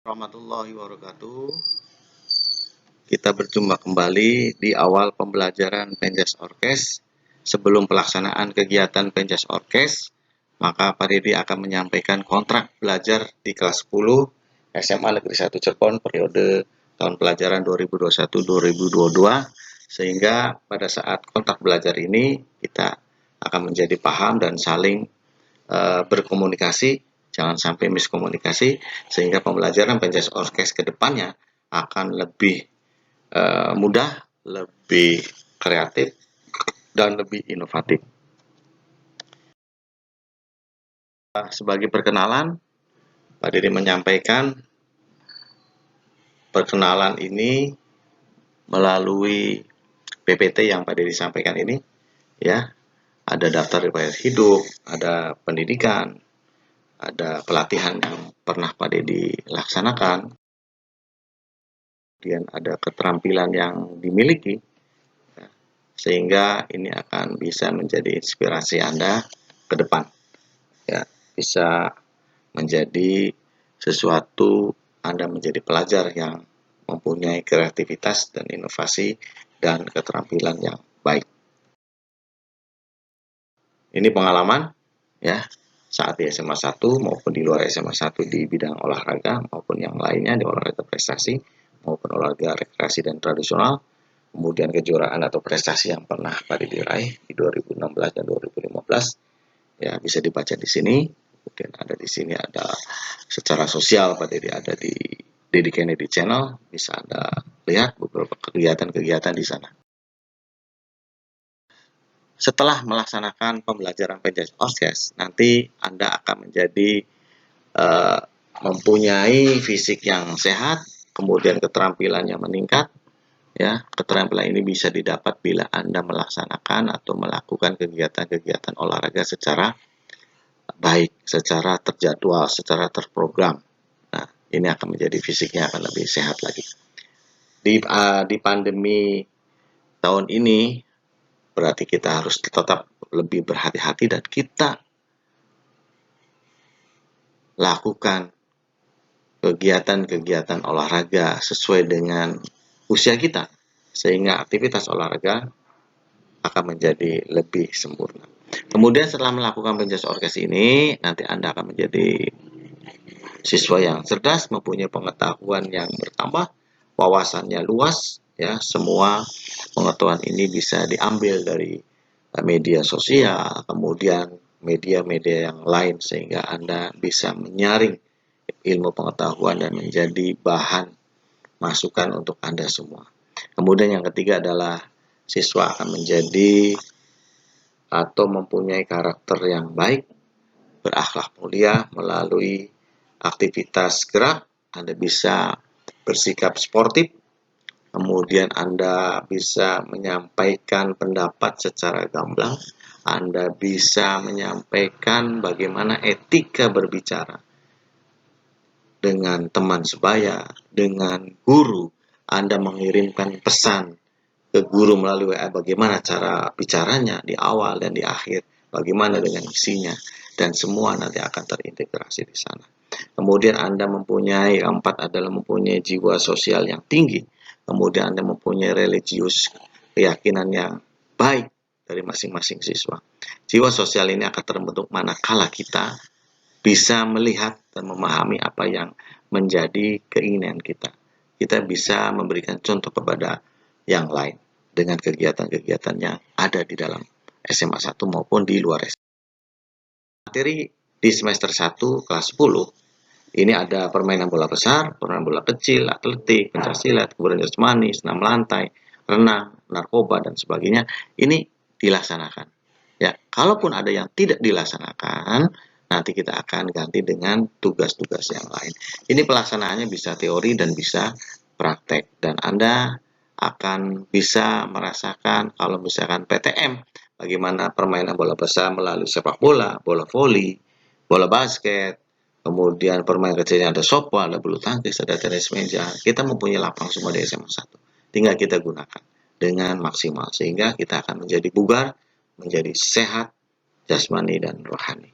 Warahmatullahi wabarakatuh. Kita berjumpa kembali di awal pembelajaran Penjas Orkes. Sebelum pelaksanaan kegiatan Penjas Orkes, maka Pak Dedi akan menyampaikan kontrak belajar di kelas 10 SMA Negeri 1 Cirebon periode tahun pelajaran 2021-2022, sehingga pada saat kontrak belajar ini kita akan menjadi paham dan saling berkomunikasi, jangan sampai miskomunikasi, sehingga pembelajaran Penjas Orkes ke depannya akan lebih mudah, lebih kreatif, dan lebih inovatif. Sebagai perkenalan, Pak Dede menyampaikan perkenalan ini melalui PPT yang Pak Dede sampaikan ini, ya. Ada daftar riwayat hidup, ada pendidikan, ada pelatihan yang pernah Pak Dede laksanakan, kemudian ada keterampilan yang dimiliki, sehingga ini akan bisa menjadi inspirasi Anda ke depan, ya, bisa menjadi sesuatu Anda menjadi pelajar yang mempunyai kreativitas dan inovasi dan keterampilan yang baik. Ini pengalaman, ya, saat di SMA 1 maupun di luar SMA 1 di bidang olahraga maupun yang lainnya, di olahraga prestasi maupun olahraga rekreasi dan tradisional, kemudian kejuaraan atau prestasi yang pernah Pak Didi raih di 2016 dan 2015, ya, bisa dibaca di sini. Kemudian ada di sini ada secara sosial Pak Didi ada di Didi Kennedy Channel, bisa Anda lihat beberapa kegiatan-kegiatan di sana. Setelah melaksanakan pembelajaran Penjas Orkes, nanti Anda akan menjadi mempunyai fisik yang sehat, kemudian keterampilannya meningkat. Ya, keterampilan ini bisa didapat bila Anda melaksanakan atau melakukan kegiatan-kegiatan olahraga secara baik, secara terjadwal, secara terprogram. Nah, ini akan menjadi fisiknya akan lebih sehat lagi. Di pandemi tahun ini, berarti kita harus tetap lebih berhati-hati dan kita lakukan kegiatan-kegiatan olahraga sesuai dengan usia kita, sehingga aktivitas olahraga akan menjadi lebih sempurna. Kemudian setelah melakukan Penjas Orkes ini, nanti Anda akan menjadi siswa yang cerdas, mempunyai pengetahuan yang bertambah, wawasannya luas, ya, semua pengetahuan ini bisa diambil dari media sosial, kemudian media-media yang lain, sehingga Anda bisa menyaring ilmu pengetahuan dan menjadi bahan masukan untuk Anda semua. Kemudian yang ketiga adalah siswa akan menjadi atau mempunyai karakter yang baik, berakhlak mulia melalui aktivitas gerak. Anda bisa bersikap sportif, kemudian Anda bisa menyampaikan pendapat secara gamblang, Anda bisa menyampaikan bagaimana etika berbicara dengan teman sebaya, dengan guru. Anda mengirimkan pesan ke guru melalui WA bagaimana cara bicaranya di awal dan di akhir, bagaimana dengan isinya, dan semua nanti akan terintegrasi di sana. Kemudian Anda mempunyai, keempat adalah mempunyai jiwa sosial yang tinggi, kemudian Anda mempunyai religius, keyakinan yang baik dari masing-masing siswa. Jiwa sosial ini akan terbentuk manakala kita bisa melihat dan memahami apa yang menjadi keinginan kita. Kita bisa memberikan contoh kepada yang lain dengan kegiatan-kegiatan yang ada di dalam SMA 1 maupun di luar SMA. Materi di semester 1 kelas 10 ini ada permainan bola besar, permainan bola kecil, atletik, pencaksilat, kemudian jasmani, senam lantai, renang, narkoba, dan sebagainya. Ini dilaksanakan. Ya, kalaupun ada yang tidak dilaksanakan, nanti kita akan ganti dengan tugas-tugas yang lain. Ini pelaksanaannya bisa teori dan bisa praktek. Dan Anda akan bisa merasakan kalau misalkan PTM, bagaimana permainan bola besar melalui sepak bola, bola voli, bola basket, kemudian permainan kecilnya ada softball, ada bulu tangkis, ada tenis meja. Kita mempunyai lapang semua di SMA 1. Tinggal kita gunakan dengan maksimal sehingga kita akan menjadi bugar, menjadi sehat, jasmani dan rohani.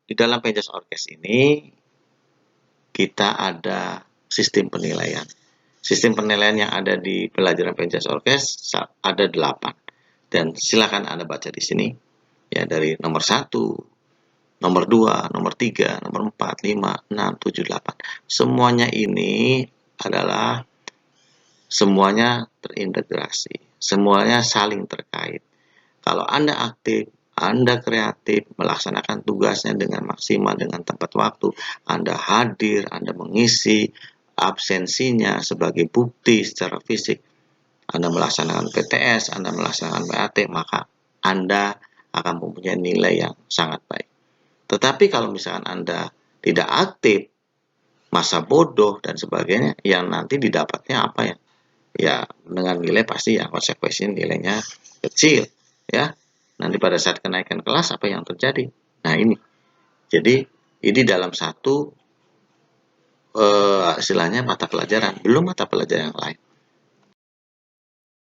Di dalam Penjas Orkes ini kita ada sistem penilaian. Sistem penilaian yang ada di pelajaran Penjas Orkes ada 8. Dan silakan Anda baca di sini. Ya, dari nomor 1, nomor 2, nomor 3, nomor 4, 5, 6, 7, 8. Semuanya ini adalah semuanya terintegrasi. Semuanya saling terkait. Kalau Anda aktif, Anda kreatif, melaksanakan tugasnya dengan maksimal, dengan tepat waktu, Anda hadir, Anda mengisi absensinya sebagai bukti secara fisik, Anda melaksanakan PTS, Anda melaksanakan PAT, maka Anda akan mempunyai nilai yang sangat baik. Tetapi kalau misalkan Anda tidak aktif, masa bodoh dan sebagainya, yang nanti didapatnya apa ya? Ya, dengan nilai pasti ya konsekuensinya nilainya kecil, ya. Nanti pada saat kenaikan kelas apa yang terjadi? Nah, ini. Jadi, ini dalam satu istilahnya mata pelajaran, belum mata pelajaran yang lain.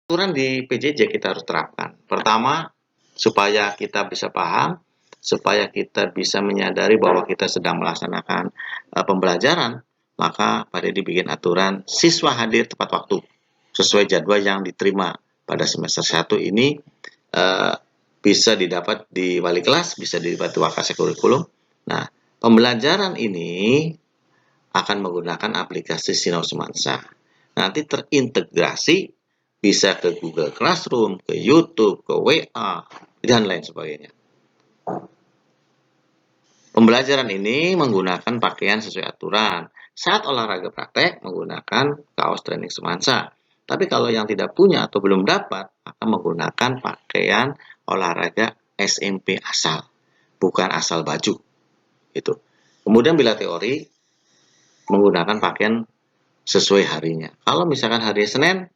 Aturan di PJJ kita harus terapkan. Pertama, supaya kita bisa paham, supaya kita bisa menyadari bahwa kita sedang melaksanakan pembelajaran, maka Pak Dedi bikin aturan siswa hadir tepat waktu sesuai jadwal yang diterima pada semester 1 ini, bisa didapat di wali kelas, bisa didapat di Wakasek Kurikulum. Nah, pembelajaran ini akan menggunakan aplikasi Sinau Semansa. Nanti terintegrasi bisa ke Google Classroom, ke YouTube, ke WA, dan lain sebagainya. Pembelajaran ini menggunakan pakaian sesuai aturan. Saat olahraga praktek menggunakan kaos training Semansa. Tapi kalau yang tidak punya atau belum dapat, akan menggunakan pakaian olahraga SMP asal, bukan asal baju. Itu. Kemudian bila teori menggunakan pakaian sesuai harinya. Kalau misalkan hari Senin,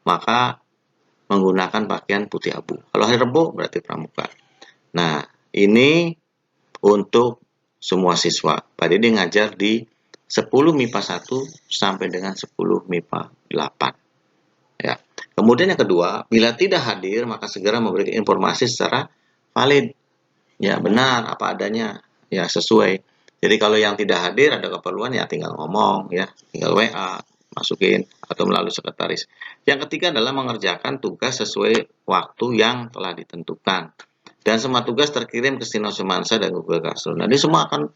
maka menggunakan pakaian putih abu. Kalau hari Rebo berarti pramuka. Nah, ini untuk semua siswa. Pak Dede ngajar di 10 MIPA 1 sampai dengan 10 MIPA 8. Ya. Kemudian yang kedua, bila tidak hadir, maka segera memberikan informasi secara valid. Ya, benar apa adanya. Ya, sesuai. Jadi kalau yang tidak hadir ada keperluan ya tinggal ngomong ya, tinggal WA, masukin atau melalui sekretaris. Yang ketiga adalah mengerjakan tugas sesuai waktu yang telah ditentukan. Dan semua tugas terkirim ke Sinau Semansa dan Google Classroom. Nanti semua akan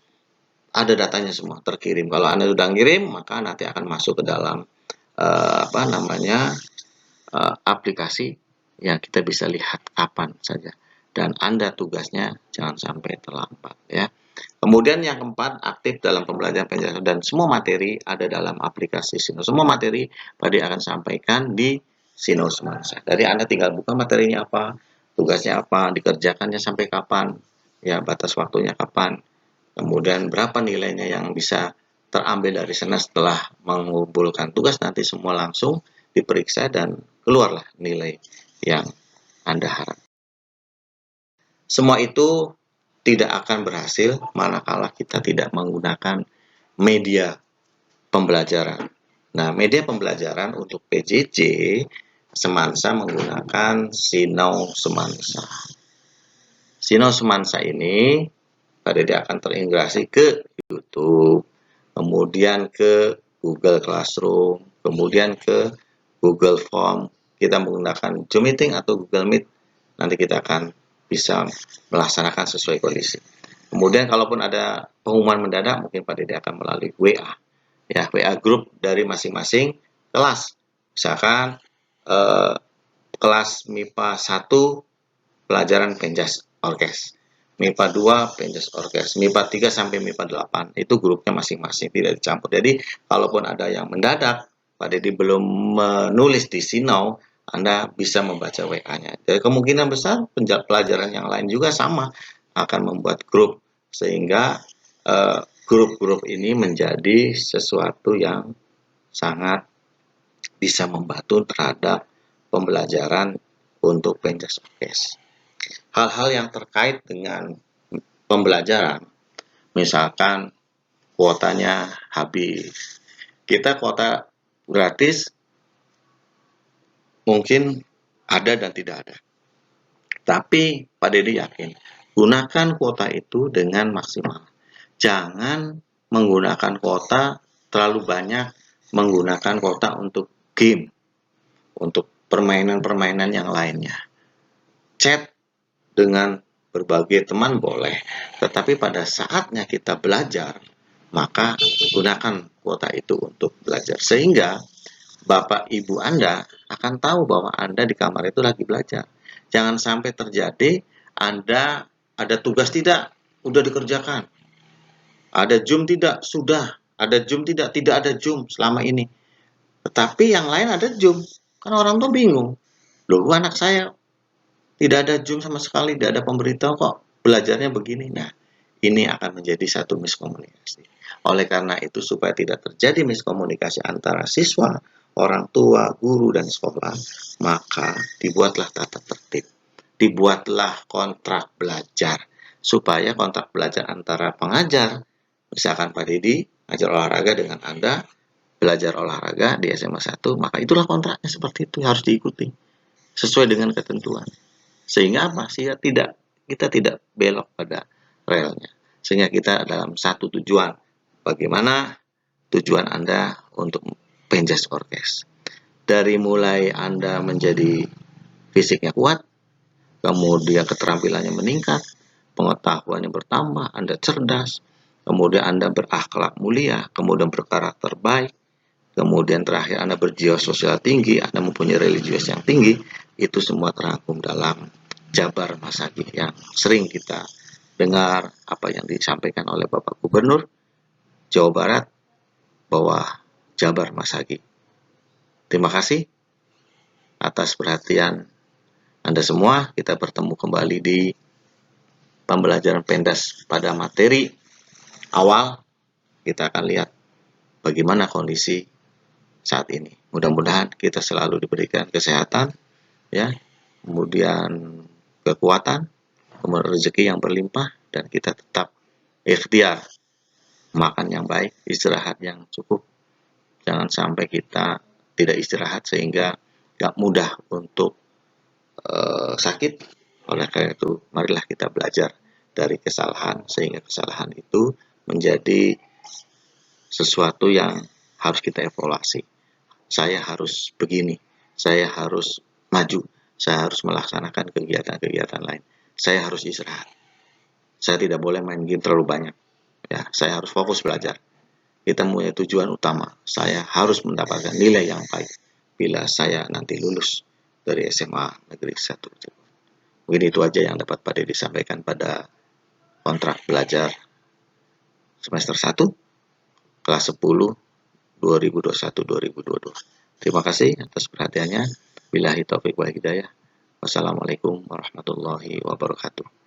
ada datanya semua terkirim. Kalau Anda sudah ngirim, maka nanti akan masuk ke dalam aplikasi yang kita bisa lihat kapan saja. Dan Anda tugasnya jangan sampai terlambat ya. Kemudian yang keempat, aktif dalam pembelajaran penjelasan dan semua materi ada dalam aplikasi Sinau. Semua materi Pak Ade akan sampaikan di Sinau Semansa. Jadi Anda tinggal buka materinya apa, tugasnya apa, dikerjakannya sampai kapan, ya batas waktunya kapan, kemudian berapa nilainya yang bisa terambil dari sana setelah mengumpulkan tugas, nanti semua langsung diperiksa dan keluarlah nilai yang Anda harap. Semua itu tidak akan berhasil manakala kita tidak menggunakan media pembelajaran. Nah, media pembelajaran untuk PJJ Semansa menggunakan Sinau Semansa. Sinau Semansa ini Pak Dede akan terintegrasi ke YouTube, kemudian ke Google Classroom, kemudian ke Google Form. Kita menggunakan Zoom Meeting atau Google Meet, nanti kita akan bisa melaksanakan sesuai kondisi. Kemudian kalaupun ada pengumuman mendadak, mungkin Pak Dede akan melalui WA. Ya, WA group dari masing-masing kelas. Misalkan kelas MIPA 1 pelajaran Penjas Orkes. MIPA 2 Penjas Orkes. MIPA 3 sampai MIPA 8 itu grupnya masing-masing, tidak dicampur. Jadi, kalaupun ada yang mendadak, Pak Dede belum menulis di Sinau, Anda bisa membaca WA-nya. Jadi kemungkinan besar pelajaran yang lain juga sama akan membuat grup sehingga grup-grup ini menjadi sesuatu yang sangat bisa membantu terhadap pembelajaran untuk Penjas Orkes. Hal-hal yang terkait dengan pembelajaran, misalkan kuotanya habis, kita kuota gratis mungkin ada dan tidak ada. Tapi Pak Dede yakin, gunakan kuota itu dengan maksimal. Jangan menggunakan kuota terlalu banyak, menggunakan kuota untuk game, untuk permainan-permainan yang lainnya. Chat dengan berbagai teman boleh, tetapi pada saatnya kita belajar, maka gunakan kuota itu untuk belajar. Sehingga Bapak Ibu Anda akan tahu bahwa Anda di kamar itu lagi belajar. Jangan sampai terjadi Anda ada tugas tidak, udah dikerjakan. Ada Zoom tidak, sudah. Ada Zoom tidak ada Zoom selama ini. Tetapi yang lain ada Zoom. Kan orang tuh bingung. Loh, anak saya tidak ada Zoom sama sekali, tidak ada pemberitahu kok belajarnya begini. Nah, ini akan menjadi satu miskomunikasi. Oleh karena itu, supaya tidak terjadi miskomunikasi antara siswa, orang tua, guru, dan sekolah, maka dibuatlah tata tertib. Dibuatlah kontrak belajar. Supaya kontrak belajar antara pengajar, misalkan Pak Didi, ajar olahraga dengan Anda, belajar olahraga di SMA 1, maka itulah kontraknya seperti itu, harus diikuti. Sesuai dengan ketentuan. Sehingga apa? Sehingga kita tidak belok pada relnya. Sehingga kita dalam satu tujuan. Bagaimana tujuan Anda untuk Penjas Orkes? Dari mulai Anda menjadi fisiknya kuat, kemudian keterampilannya meningkat, pengetahuannya bertambah, Anda cerdas, kemudian Anda berakhlak mulia, kemudian berkarakter baik, kemudian terakhir Anda berjiwa sosial tinggi, Anda mempunyai religius yang tinggi, itu semua terangkum dalam Jabar Masagi yang sering kita dengar apa yang disampaikan oleh Bapak Gubernur Jawa Barat bahwa Jabar Masagi. Terima kasih atas perhatian Anda semua. Kita bertemu kembali di pembelajaran Pendas pada materi awal. Kita akan lihat bagaimana kondisi saat ini. Mudah-mudahan kita selalu diberikan kesehatan, ya, kemudian kekuatan, kemudian rezeki yang berlimpah, dan kita tetap ikhtiar makan yang baik, istirahat yang cukup. Jangan sampai kita tidak istirahat sehingga gak mudah untuk sakit. Oleh karena itu, marilah kita belajar dari kesalahan sehingga kesalahan itu menjadi sesuatu yang harus kita evaluasi. Saya harus begini, saya harus maju, saya harus melaksanakan kegiatan-kegiatan lain, saya harus istirahat, saya tidak boleh main game terlalu banyak, ya, saya harus fokus belajar. Kita punya tujuan utama, saya harus mendapatkan nilai yang baik bila saya nanti lulus dari SMA Negeri 1. Mungkin itu aja yang dapat Pak Dede sampaikan pada kontrak belajar semester 1, kelas 10, 2021-2022. Terima kasih atas perhatiannya. Billahi taufiq wal hidayah. Wassalamualaikum warahmatullahi wabarakatuh.